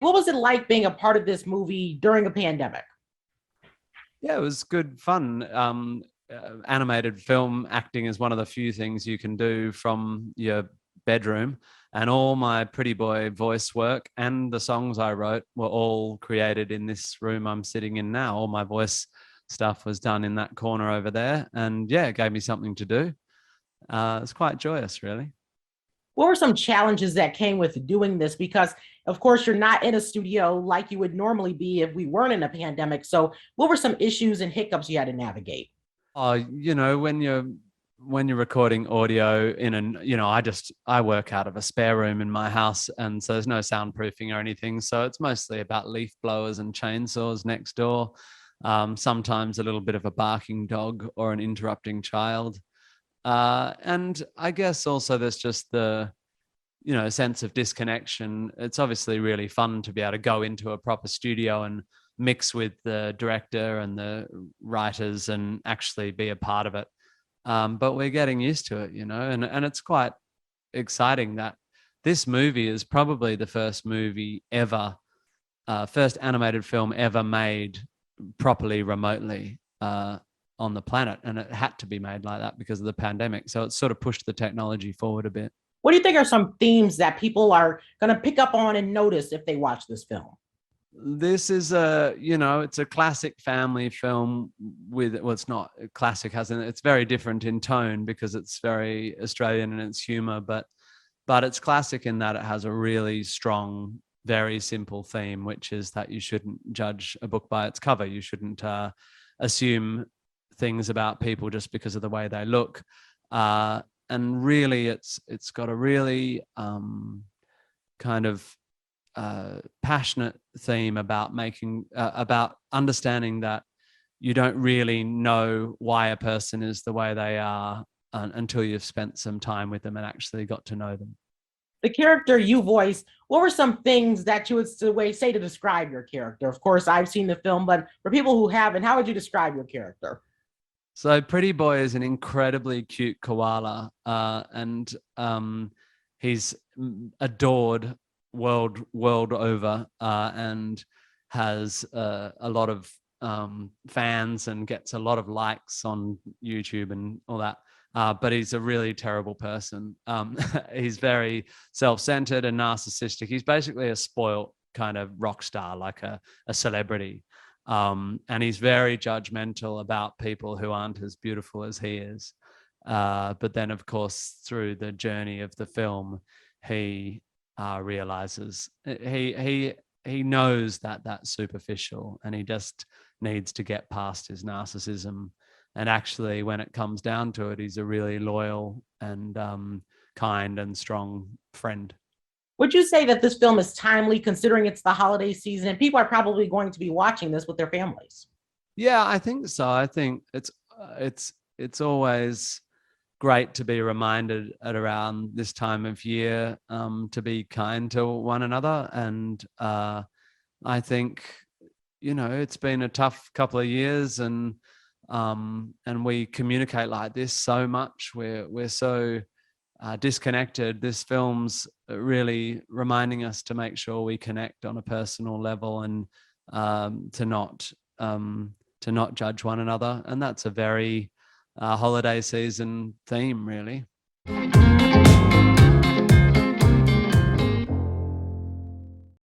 what was it like being a part of this movie during a pandemic? Yeah, it was good fun. Animated film acting is one of the few things you can do from your bedroom. And all my pretty boy voice work and the songs I wrote were all created in this room I'm sitting in now. All my voice stuff was done in that corner over there. And yeah, it gave me something to do. It's quite joyous, really. What were some challenges that came with doing this? Because, of course, you're not in a studio like you would normally be if we weren't in a pandemic. So, what were some issues and hiccups you had to navigate? When you're recording audio in an, I work out of a spare room in my house, and so there's no soundproofing or anything. So it's mostly about leaf blowers and chainsaws next door. Sometimes a little bit of a barking dog or an interrupting child. And I guess also there's just the, sense of disconnection. It's obviously really fun to be able to go into a proper studio and mix with the director and the writers and actually be a part of it. But we're getting used to it, and it's quite exciting that this movie is probably the first movie ever, first animated film ever made properly remotely on the planet. And it had to be made like that because of the pandemic. So it's sort of pushed the technology forward a bit. What do you think are some themes that people are going to pick up on and notice if they watch this film? This is it's a classic family film well, it's not classic, it's very different in tone because it's very Australian in its humor, but it's classic in that it has a really strong, very simple theme, which is that you shouldn't judge a book by its cover. You shouldn't assume things about people just because of the way they look. And really, it's got a really kind of passionate theme about about understanding that you don't really know why a person is the way they are until you've spent some time with them and actually got to know them. The character you voice, what were some things that you would say to describe your character? Of course, I've seen the film, but for people who haven't, how would you describe your character? So Pretty Boy is an incredibly cute koala, and he's adored world over, and has a lot of fans and gets a lot of likes on YouTube and all that. But he's a really terrible person. He's very self-centered and narcissistic. He's basically a spoiled kind of rock star, like a celebrity. And he's very judgmental about people who aren't as beautiful as he is. But then, of course, through the journey of the film, he realizes he knows that that's superficial, and he just needs to get past his narcissism. And actually, when it comes down to it, he's a really loyal and kind and strong friend. Would you say that this film is timely considering it's the holiday season and people are probably going to be watching this with their families? Yeah, I think so. I think it's always great to be reminded at around this time of year to be kind to one another. And I think, it's been a tough couple of years, and we communicate like this so much. We're so disconnected. This film's really reminding us to make sure we connect on a personal level, and to not judge one another. And that's a very holiday season theme, really.